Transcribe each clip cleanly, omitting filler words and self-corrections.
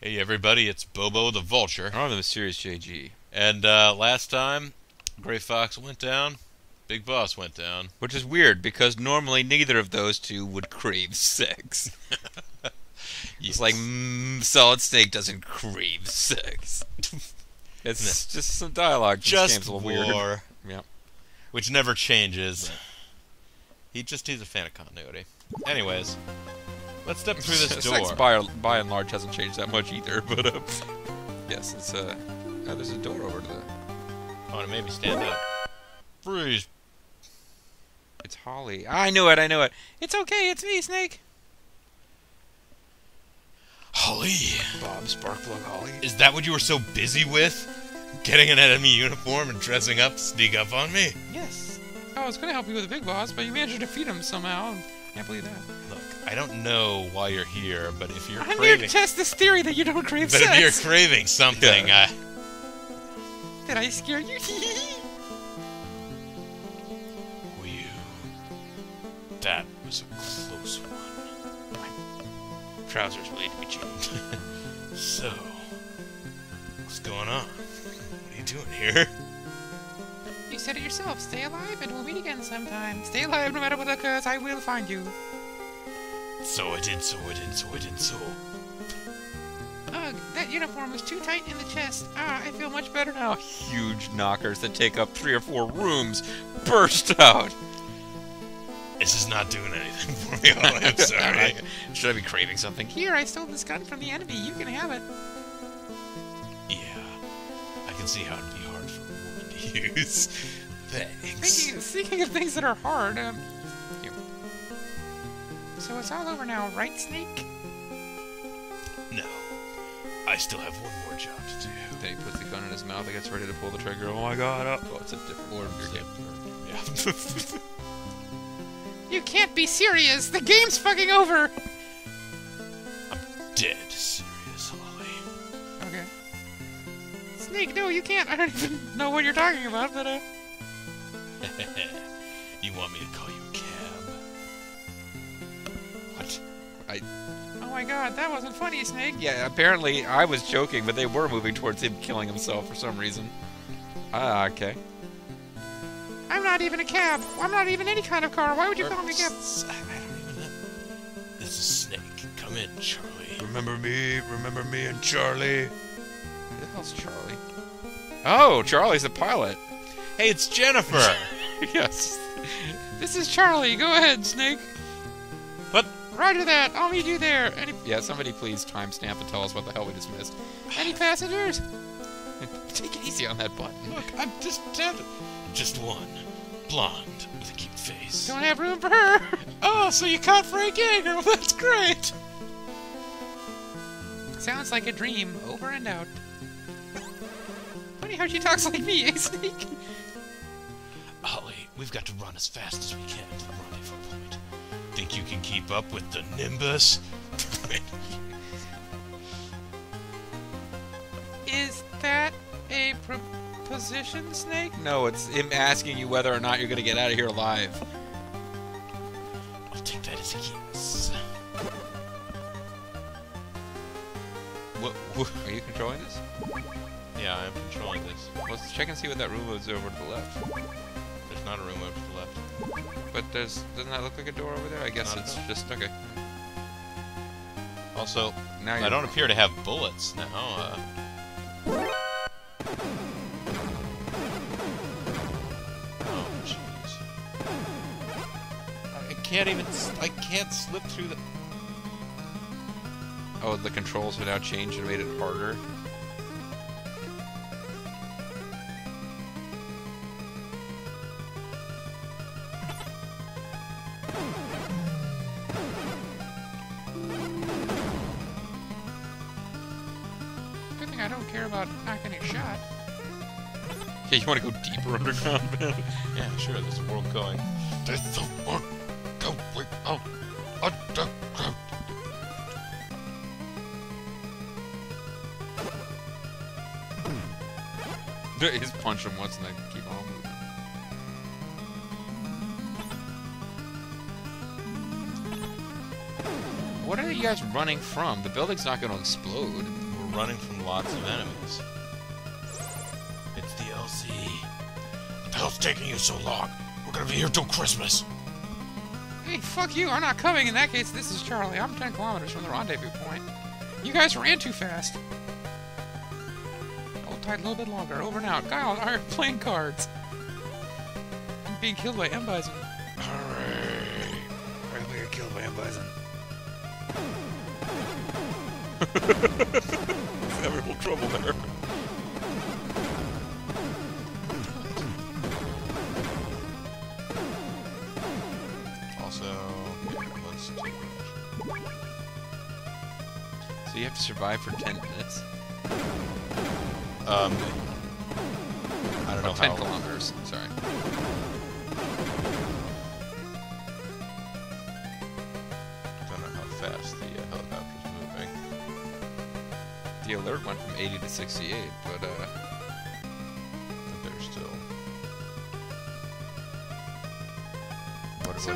Hey everybody, it's Bobo the Vulture. I'm the mysterious JG. And last time, Gray Fox went down, Big Boss went down. Which is weird, because normally neither of those two would crave sex. It's like, Solid Snake doesn't crave sex. It's just some dialogue. Just a little war. Weird. Yep. Which never changes. He's a fan of continuity. Anyways, let's step through this door. Sex by and large hasn't changed that much either, but yes, it's there's a door over to the... Oh, and maybe stand up. Freeze. It's Holly. I knew it, It's okay, it's me, Snake. Holly. Bob Sparkplug Holly. Is that what you were so busy with? Getting an enemy uniform and dressing up to sneak up on me? Yes. I was gonna help you with the big boss, but you managed to defeat him somehow. Can't believe that. Look, I don't know why you're here, but if you're I'm craving... here to test this theory that you don't crave But sex. if you're craving something, Did I scare you? That was a close one. Trousers will need to be changed. So, what's going on? What are you doing here? You said it yourself. Stay alive and we'll meet again sometime. Stay alive no matter what occurs. I will find you. So I did. Ugh, that uniform was too tight in the chest. I feel much better now. Huge knockers that take up 3 or 4 rooms burst out. This is not doing anything for me, Holly. I'm sorry. Should I be craving something? Here, I stole this gun from the enemy. You can have it. Yeah, I can see how it'd be hard for a woman to use. Thanks. Speaking of things that are hard, here. So it's all over now, right, Snake? No, I still have one more job to do. Then he puts the gun in his mouth and gets ready to pull the trigger. Oh my god, oh, it's a different order of your game. Yeah. You can't be serious! The game's fucking over! I'm dead serious, Holly. Okay. Snake, no, you can't. I don't even know what you're talking about, but, You want me to call you a cab? What? Oh my god, that wasn't funny, Snake. Yeah, apparently I was joking, but they were moving towards him killing himself for some reason. Ah, okay. I'm not even a cab. I'm not even any kind of car. Why would you call me a cab? I don't even know. This is Snake. Come in, Charlie. Remember me and Charlie. Who the hell's Charlie? Oh, Charlie's the pilot. Hey, it's Jennifer. Yes. This is Charlie. Go ahead, Snake. What? Roger that. I'll meet you there. Yeah, somebody please timestamp and tell us what the hell we just missed. Any passengers? Take it easy on that button. Look, I'm just dead. Just one. Blonde with a cute face. Don't have room for her. Oh, so you caught Frank Yeager. Well, that's great. Sounds like a dream, over and out. Funny how she talks like me, eh, Snake? Holly, we've got to run as fast as we can to the rendezvous point. Think you can keep up with the Nimbus? Is that a proposition, Snake? No, it's him asking you whether or not you're gonna get out of here alive. I'll take that as a yes. What, are you controlling this? Yeah, I'm controlling this. Let's check and see what that room is over to the left. There's not a room over to the left. But doesn't that look like a door over there? I guess it's just, okay. Also, Now I don't appear to have bullets now. Oh, jeez. I can't slip through the... Oh, the controls have now changed and made it harder. Good thing I don't care about not getting shot. Yeah, you want to go deeper underground, man? Yeah, sure, there's a world going. There's a world going out underground. Just punch him once and then keep on moving. What are you guys running from? The building's not going to explode. running from lots of enemies. It's the LC. What the hell's taking you so long? We're gonna be here till Christmas. Hey, fuck you, I'm not coming. In that case, this is Charlie. I'm 10 kilometers from the rendezvous point. You guys ran too fast. Hold tight a little bit longer. Over and out. Kyle and I are playing cards. I'm being killed by M. Bison. Hooray! I'm being killed by M. Bison. Having a little trouble there. Also, let's take a rush. So you have to survive for 10 minutes? I don't know 10 how... kilometers, sorry. I don't know how fast the helicopter's moving. The alert went from 80 to 68, but But they're still... So,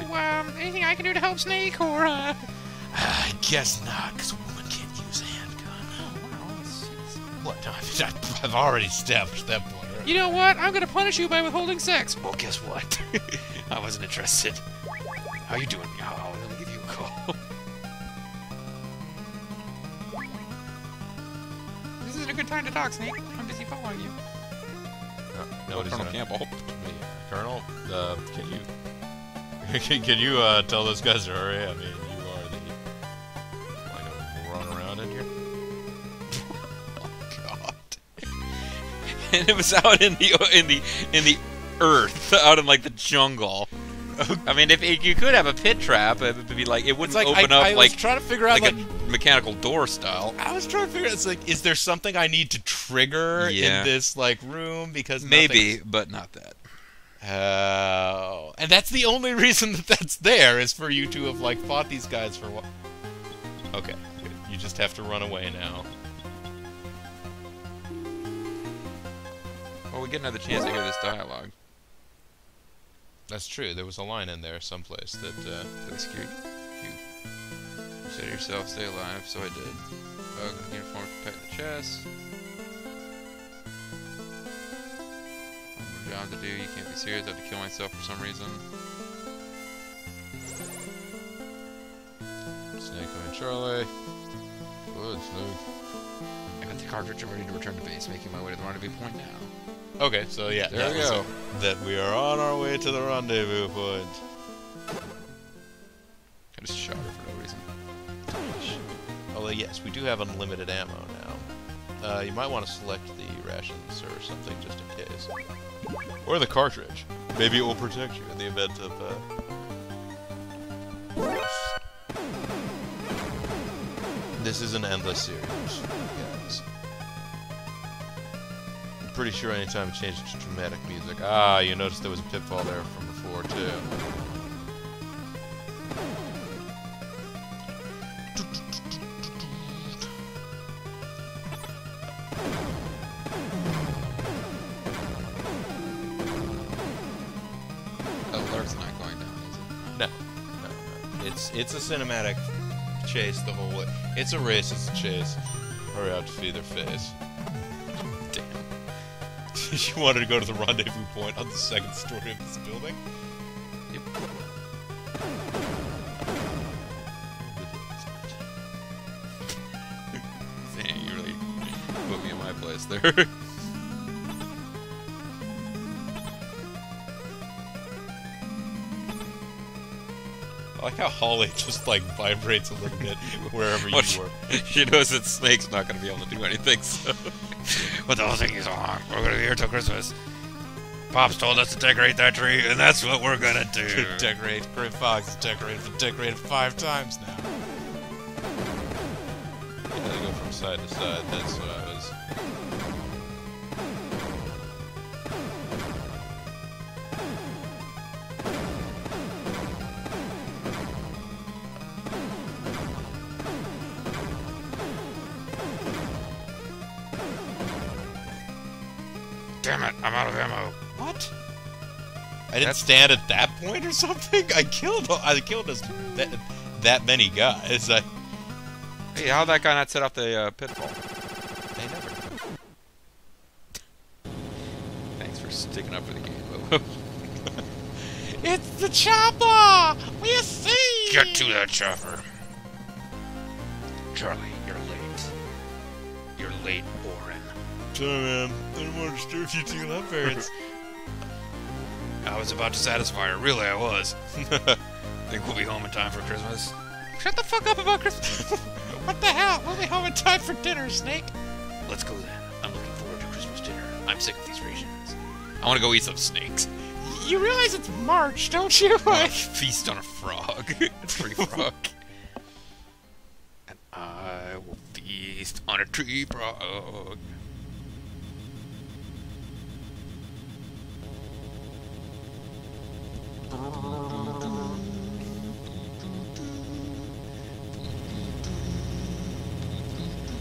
anything I can do to help Snake, or, I guess not, because a woman can't use a handgun. Oh, wow, What? No, I've already established that point, right? you know what? I'm gonna punish you by withholding sex. Well, guess what? I wasn't interested. How you doing? Oh, let me give you a call. This isn't a good time to talk, Snake. I'm busy following you. No, Colonel Campbell. Colonel, can you... can you, tell those guys to hurry? I mean, you are the... like, run around in here? Oh, God. And it was out in the earth, out in, like, the jungle. I mean, if you could have a pit trap, it would be like, it wouldn't open up, I was like, trying to figure out, like a mechanical door style. I was trying to figure out, it's like, is there something I need to trigger in this, like, room? Because maybe, but not that. Oh. And that's the only reason that that's there, is for you to have, like, fought these guys for what? Okay, good. You just have to run away now. Well, we get another chance to hear this dialogue. That's true. There was a line in there someplace that, Did I scare you? You said to yourself, stay alive, so I did. Uniform to protect the chest. Job to do, you can't be serious, I have to kill myself for some reason. Snake and Charlie. Good, Snake. I got the cartridge, I'm ready to return to base, making my way to the rendezvous point now. Okay, so yeah, There we go. That we are on our way to the rendezvous point. I just shot her for no reason. Although yes, we do have unlimited ammo now. You might want to select the rations or something just in case. Or the cartridge. Maybe it will protect you in the event of, This is an endless series, guys. I'm pretty sure anytime it changes to dramatic music... Ah, you noticed there was a pitfall there from before, too. Alert's not going down, is it? No. It's a cinematic chase the whole way. It's a race, it's a chase. Hurry out to feed their face. Damn. You wanted to go to the rendezvous point on the second story of this building? Yep. Dang, you really put me in my place there. I like how Holly just, like, vibrates a little bit wherever you were. She knows that Snake's not going to be able to do anything, so... But the whole thing is on. We're gonna be here till Christmas. Pops told us to decorate that tree, and that's what we're gonna do. Decorate. Gray Fox has decorated 5 times now. Yeah, they go from side to side. That's what I was... Damn it, I'm out of ammo. What? I didn't stand at that point or something? I killed us that many guys. Hey, how'd that guy not set off the pitfall? taken up for the game. It's the chopper! We see! Get to that chopper. Charlie, you're late. You're late, Oren. Sorry, man. I didn't want to disturb you till that parents. I was about to satisfy her. Really, I was. Think we'll be home in time for Christmas? Shut the fuck up about Christmas. What the hell? We'll be home in time for dinner, Snake. Let's go then. I'm looking forward to Christmas dinner. I'm sick of these rations. I want to go eat some snakes. You realize it's March, don't you? Feast on a frog. A tree frog. And I will feast on a tree frog.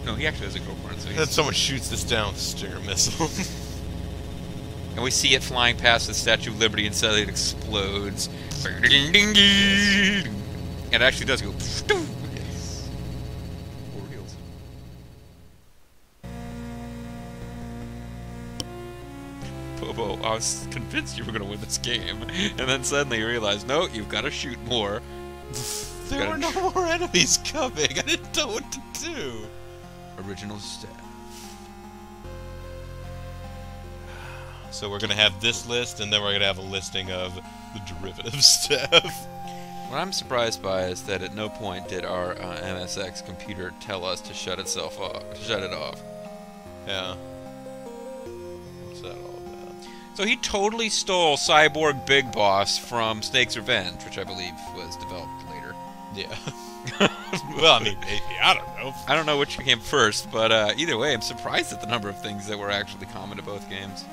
No, he actually has a girlfriend, so Then he's... someone shoots this down with a stinger missile. And we see it flying past the Statue of Liberty, and suddenly it explodes. And it actually does go... Yes. Orioles. Bobo, I was convinced you were going to win this game. And then suddenly you realize, no, you've got to shoot more. There were no more enemies coming. I didn't know what to do. Original staff. So we're going to have this list, and then we're going to have a listing of the derivative stuff. What I'm surprised by is that at no point did our MSX computer tell us to shut itself off, shut it off. Yeah. What's that all about? So he totally stole Cyborg Big Boss from Snake's Revenge, which I believe was developed later. Yeah. Well, I mean, maybe. I don't know. I don't know which came first, but either way, I'm surprised at the number of things that were actually common to both games.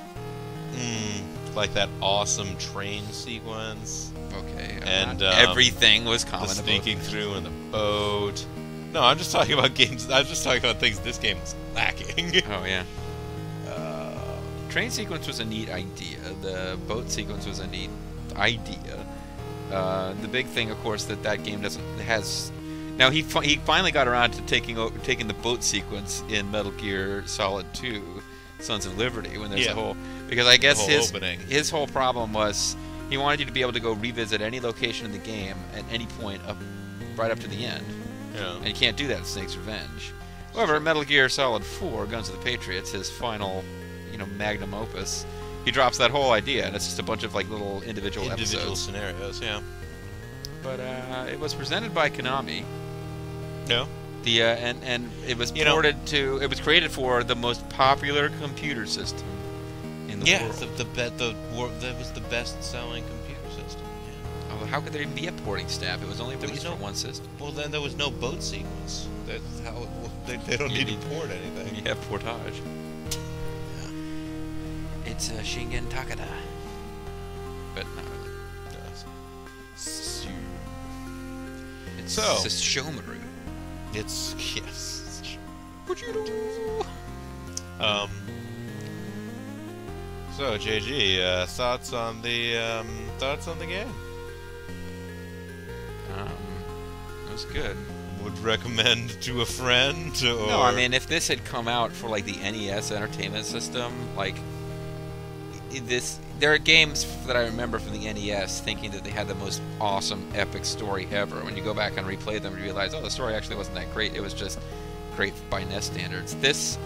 Like that awesome train sequence. Okay, And not everything was The common to both. sneaking through in the boat. No, I'm just talking about games. I'm just talking about things this game was lacking. Oh yeah. Train sequence was a neat idea. The boat sequence was a neat idea. The big thing, of course, that game has. Now he finally got around to taking the boat sequence in Metal Gear Solid 2, Sons of Liberty, when there's a whole, because I guess his whole problem was he wanted you to be able to go revisit any location in the game at any point right up to the end. Yeah. And you can't do that in Snake's Revenge. However, Metal Gear Solid 4, Guns of the Patriots, his final, magnum opus, he drops that whole idea, and it's just a bunch of like little individual episodes. Scenarios, yeah. But it was presented by Konami. No. The and it was ported to. It was created for the most popular computer system in the world. That was the best-selling computer system. Yeah. Oh, how could there even be a porting staff? It was only released for one system. Well, then there was no boat sequence. That's how they don't need to port anything. You have portage. It's Shingen Takada, but not really. It's Shomaru. It's yes. Pujiro. So JG, thoughts on the game? It was good. Would recommend to a friend? Or... No, I mean, if this had come out for like the NES Entertainment System, like there are games that I remember from the NES thinking that they had the most awesome, epic story ever. When you go back and replay them, you realize, oh, the story actually wasn't that great. It was just great by NES standards. This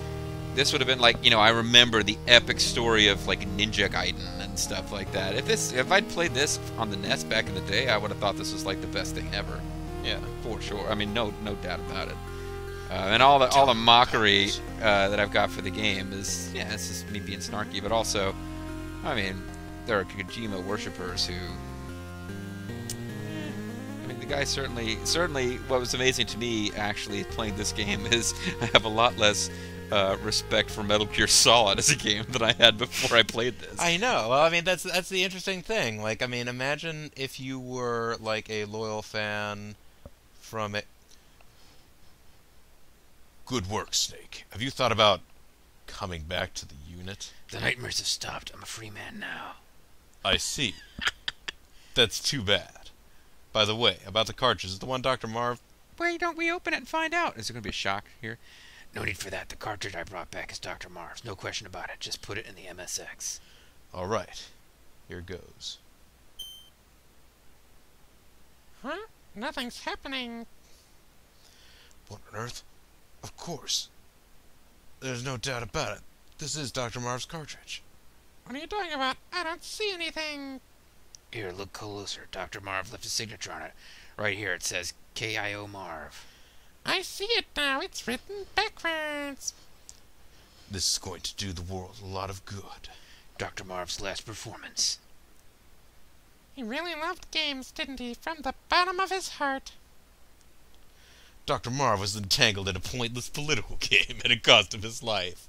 would have been like, I remember the epic story of like Ninja Gaiden and stuff like that. If I'd played this on the NES back in the day, I would have thought this was like the best thing ever. Yeah, for sure. I mean, no doubt about it. And all the mockery that I've got for the game is, it's just me being snarky, but also, I mean, there are Kojima worshippers who, I mean, the guy certainly, what was amazing to me actually playing this game is I have a lot less respect for Metal Gear Solid as a game than I had before I played this. I know. Well, I mean, that's the interesting thing. Like, I mean, imagine if you were like a loyal fan from it. Good work, Snake. Have you thought about coming back to the unit? The nightmares have stopped. I'm a free man now. I see. That's too bad. By the way, about the cartridge, is the one Dr. Marv? Why don't we open it and find out? Is there going to be a shock here? No need for that. The cartridge I brought back is Dr. Marv's. No question about it. Just put it in the MSX. Alright, here goes. Huh? Nothing's happening. What on earth? Of course. There's no doubt about it. This is Dr. Marv's cartridge. What are you talking about? I don't see anything. Here, look closer. Dr. Marv left a signature on it. Right here, it says KIO Marv. I see it now. It's written backwards. This is going to do the world a lot of good. Dr. Marv's last performance. He really loved games, didn't he? From the bottom of his heart. Dr. Marv was entangled in a pointless political game, and it cost him his life.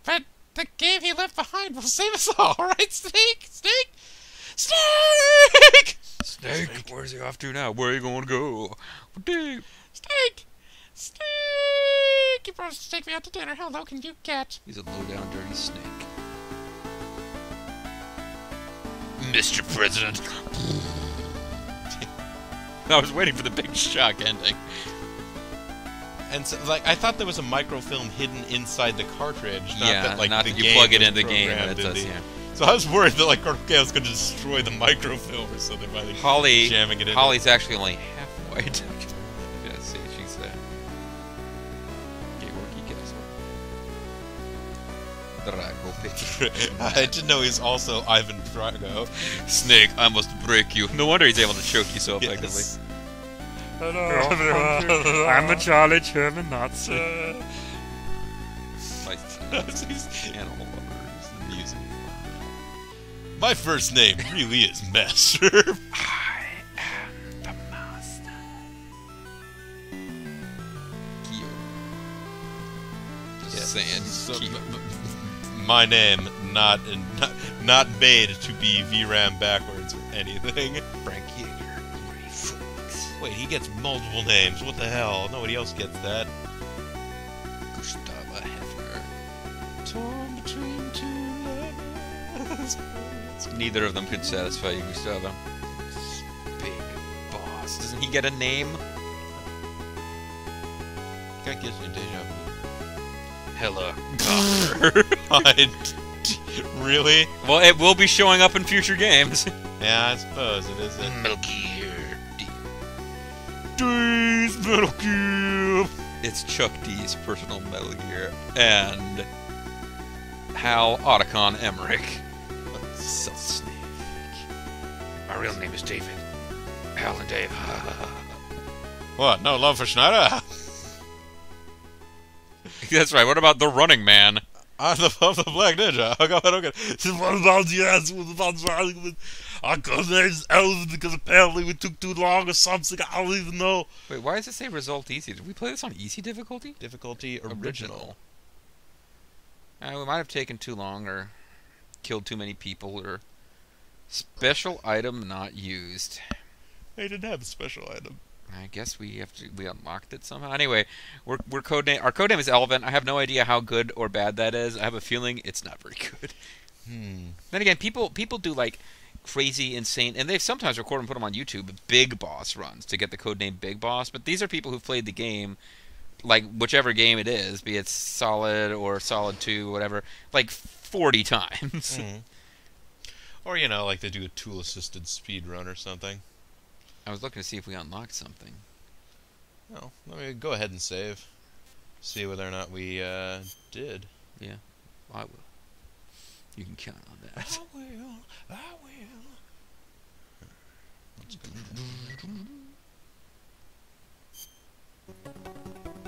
But the game he left behind will save us all, right, Snake? Snake? Snake! Snake, where's he off to now? Where are you going to go? Deep. Snake! Snake! You promised to take me out to dinner. How low can you get? He's a low-down, dirty snake. Mr. President. I was waiting for the big shock ending. And so, like, I thought there was a microfilm hidden inside the cartridge. Not the that you game plug it was in the game and it programmed does, in the- yeah. So I was worried that, like, okay, I was going to destroy the microfilm or something by jamming it in. Holly's actually only half white. Yeah, see, she's there. Drago. I didn't know he's also Ivan Drago. Snake, I must break you. No wonder he's able to choke you so effectively. Yes. Hello, everyone. I'm the Charlie Chairman Nazi. Animal lovers, the music. My first name really is Master. I am the master. Kyo. Just Yes. saying. So, Kyo. my name not made to be VRAM backwards or anything. Frank Yeager. Reflex. Wait, he gets multiple names. What the hell? Nobody else gets that. Gustava Hefner. Torn between two lovers. Neither of them could satisfy you, Gustavo. Big boss. Doesn't he get a name? That gives me deja Hella. vu. Really? Well, it will be showing up in future games. Yeah, I suppose it isn't. Metal Gear. D's Metal Gear. It's Chuck D's personal Metal Gear and Hal Otacon Emmerich. Snake. My real name is David. Hal and Dave. What? No love for Schneider? That's right. What about the Running Man? I'm the Black Ninja. Okay. What about yes? What about running with our name's Elvin because apparently we took too long or something? I don't even know. Wait, why does it say result easy? Did we play this on easy difficulty? Difficulty original. We might have taken too long or killed too many people or special item not used. They didn't have a special item. I guess we unlocked it somehow. Anyway, our codename is Elvin. I have no idea how good or bad that is. I have a feeling it's not very good. Then again, people do like crazy, insane, and they sometimes record and put them on YouTube, big boss runs to get the codename Big Boss. But these are people who've played the game, like whichever game it is, be it Solid or Solid 2, whatever, like 40 times. Or, you know, like they do a tool-assisted speed run or something. I was looking to see if we unlocked something. No, let me go ahead and save. See whether or not we did. Yeah, I will. You can count on that. I will. Let's go.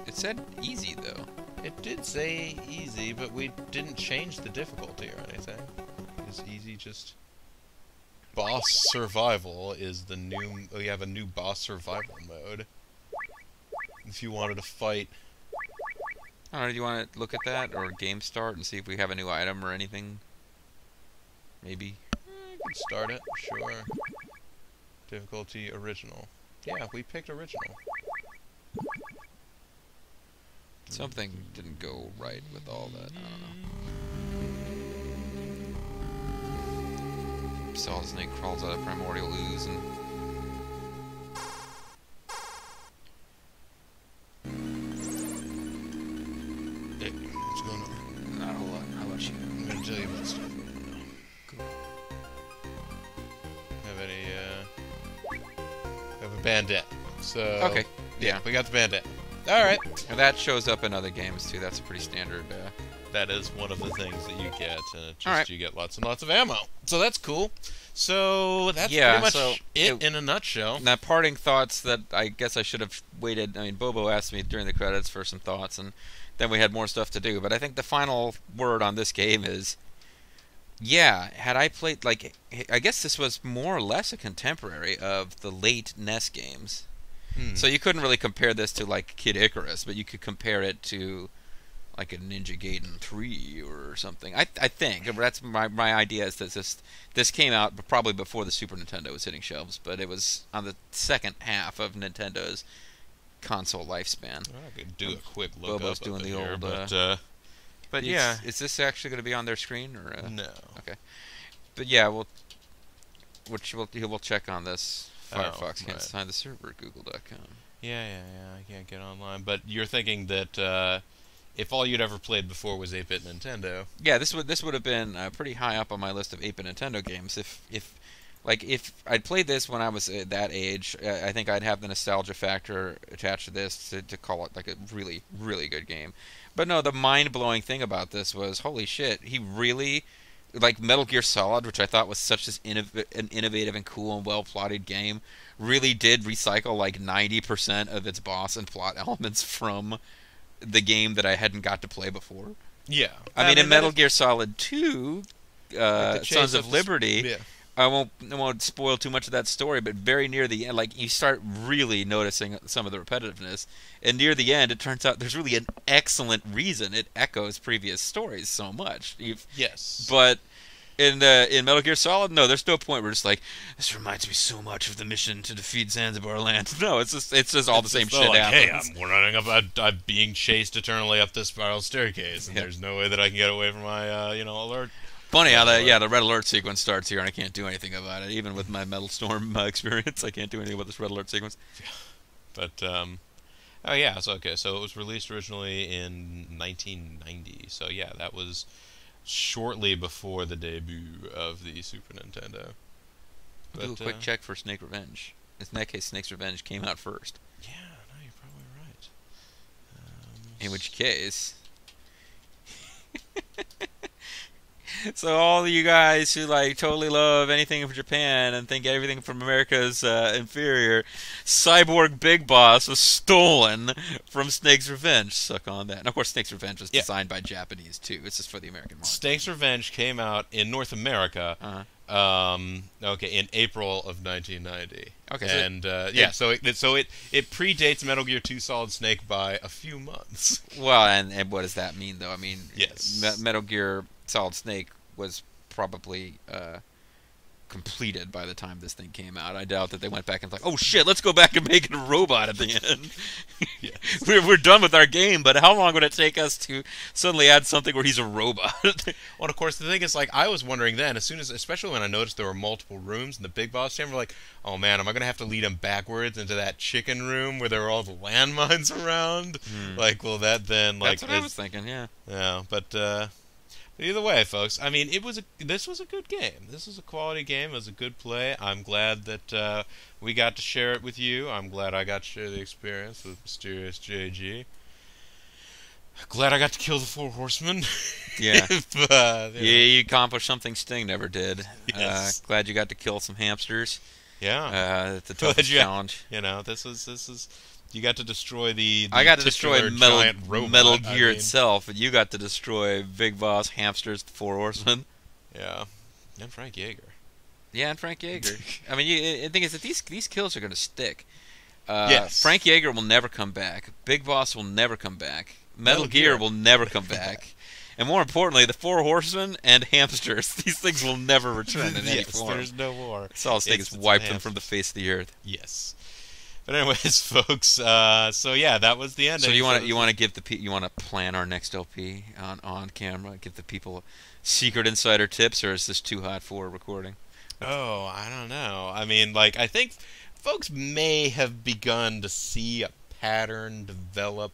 It said easy, though. It did say easy, but we didn't change the difficulty or anything. Is easy just... Boss survival is the new... We have a new boss survival mode. If you wanted to fight... I don't know, do you want to look at that, or game start, and see if we have a new item or anything? Maybe? You can start it, sure. Difficulty original. Yeah, we picked original. Something didn't go right with all that, I don't know. Solid Snake crawls out of primordial ooze and... Hey, what's going on? Not a whole lot. How about you? I'm gonna tell you about stuff. bandana. So Okay. yeah, Yeah. we got the bandana. All right. And that shows up in other games too. That's a pretty standard. That is one of the things that you get. Just All right. you get lots and lots of ammo. So that's cool. So that's Yeah, pretty much so it in a nutshell. Now, parting thoughts that I guess I should have waited. I mean, Bobo asked me during the credits for some thoughts, and then we had more stuff to do. But I think the final word on this game is, yeah, had I played, like, I guess this was more or less a contemporary of the late NES games. So you couldn't really compare this to, like, Kid Icarus, but you could compare it to, like, a Ninja Gaiden 3 or something. I think. That's my idea is that this came out probably before the Super Nintendo was hitting shelves, but it was on the second half of Nintendo's console lifespan. I could do a quick look Bobo's up doing of the it here, old, but yeah. Is this actually going to be on their screen? Or No. Okay. But yeah, we'll check on this. Firefox can't right. sign the server, google.com. Yeah, I can't get online. But you're thinking that if all you'd ever played before was 8-bit Nintendo... Yeah, this would have been pretty high up on my list of 8-bit Nintendo games. If I'd played this when I was at that age, I think I'd have the nostalgia factor attached to this to call it like a really, really good game. But no, the mind-blowing thing about this was, holy shit, he really... Like Metal Gear Solid, which I thought was such an innovative and cool and well-plotted game, really did recycle like 90% of its boss and plot elements from the game that I hadn't got to play before. Yeah. I mean, in Metal Gear Solid 2, Sons of Liberty, yeah. I won't spoil too much of that story, but very near the end, like, you start really noticing some of the repetitiveness. And near the end, it turns out there's really an excellent reason it echoes previous stories so much. Yes. But in Metal Gear Solid, no, there's no point where it's like, this reminds me so much of the mission to defeat Zanzibar Land. No, it's just all the same shit like, happens. hey, I'm running up. I'm being chased eternally up this spiral staircase, and there's no way that I can get away from my, alert. Funny how the red alert sequence starts here, and I can't do anything about it. Even with my Metal Storm experience, I can't do anything about this red alert sequence. But, oh yeah, so okay, so it was released originally in 1990. So yeah, that was shortly before the debut of the Super Nintendo. We'll do a quick check for Snake Revenge. In that case, Snake's Revenge came out first. Yeah, no, you're probably right. In which case... So all of you guys who like totally love anything from Japan and think everything from America is inferior, Cyborg Big Boss was stolen from Snake's Revenge. Suck on that. And of course, Snake's Revenge was designed by Japanese too. It's just for the American market. Snake's Revenge came out in North America. In April of 1990. Okay. And so it predates Metal Gear 2 Solid Snake by a few months. Well, and what does that mean though? I mean, yes, Metal Gear Solid Snake was probably completed by the time this thing came out. I doubt that they went back and like, oh shit, let's go back and make it a robot at the end. Yes. We're done with our game, but how long would it take us to suddenly add something where he's a robot? Well, of course, the thing is, like, I was wondering then, especially when I noticed there were multiple rooms in the Big Boss chamber, like, oh man, am I going to have to lead him backwards into that chicken room where there were all the landmines around? Like, will that then, like... That's what I was thinking, yeah. Yeah, but either way, folks, I mean, this was a good game. This was a quality game. It was a good play. I'm glad that we got to share it with you. I'm glad I got to share the experience with Mysterious JG. Glad I got to kill the 4 horsemen. Yeah. You accomplished something Sting never did. Yes. Glad you got to kill some hamsters. Yeah. It's a tough challenge. This is you got to destroy the I got to destroy robot, Metal Gear itself, and you got to destroy Big Boss, hamsters, the 4 horsemen. Yeah. And Frank Yeager. Yeah, and Frank Yeager. I mean, the thing is that these kills are going to stick. Yes. Frank Yeager will never come back. Big Boss will never come back. Metal Gear will never come back. And more importantly, the 4 horsemen and hamsters. These things will never return in any form. There's no more. Solid Snake has wiped them from the face of the earth. Yes. But anyways, folks, so yeah, that was the ending. So you want to plan our next LP on camera, give the people secret insider tips, or is this too hot for recording? Oh, I don't know. I mean, like, I think folks may have begun to see a pattern develop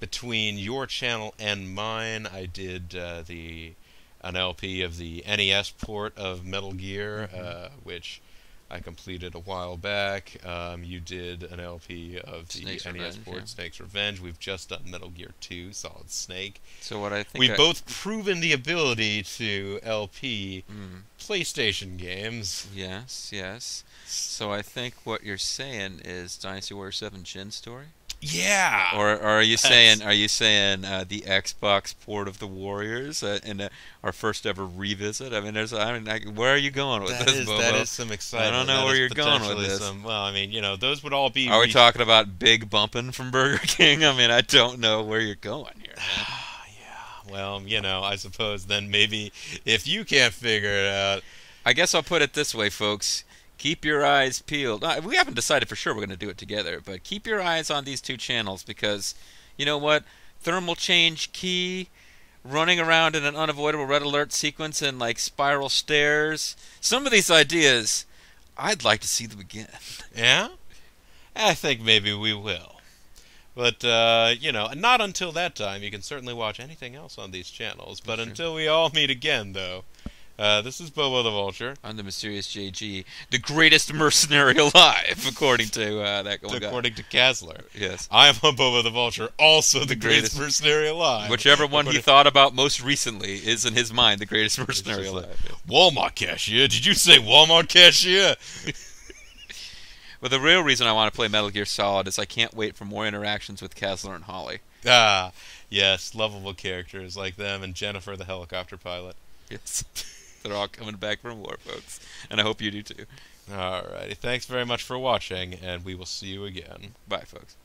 between your channel and mine. I did an LP of the NES port of Metal Gear, which I completed a while back. You did an LP of the Snake's NES Revenge, port, yeah. Snake's Revenge. We've just done Metal Gear 2, Solid Snake. So what I think We've both proven the ability to LP Mm, PlayStation games. yes, yes. So I think what you're saying is Dynasty Warrior 7 Jin story? Yeah! Or are you saying the Xbox port of the Warriors and our first ever revisit? I mean, where are you going with this, Bobo? That is some excitement. I don't know That where is you're going with potentially this. Well, I mean, those would all be... Are we talking about big bumping from Burger King? I mean, I don't know where you're going here. Man. Yeah, well, I suppose then maybe if you can't figure it out... I guess I'll put it this way, folks. Keep your eyes peeled. We haven't decided for sure we're going to do it together, but keep your eyes on these two channels because, you know what? Thermal change key, running around in an unavoidable red alert sequence and like spiral stairs. Some of these ideas, I'd like to see them again. Yeah? I think maybe we will. But, not until that time. You can certainly watch anything else on these channels. But Sure. until we all meet again, though, this is Bobo the Vulture. I'm the mysterious JG, the greatest mercenary alive, according to that one guy. According to Kazler. Yes. I am Bobo the Vulture, also the greatest mercenary alive. Whichever one he thought about most recently is, in his mind, the greatest mercenary just like, alive. Yes. Walmart cashier? Did you say Walmart cashier? But the real reason I want to play Metal Gear Solid is I can't wait for more interactions with Kazler and Holly. Ah, yes, lovable characters like them and Jennifer the helicopter pilot. Yes. They're all coming back from war, folks. And I hope you do too. Alrighty, thanks very much for watching, and we will see you again. Bye, folks.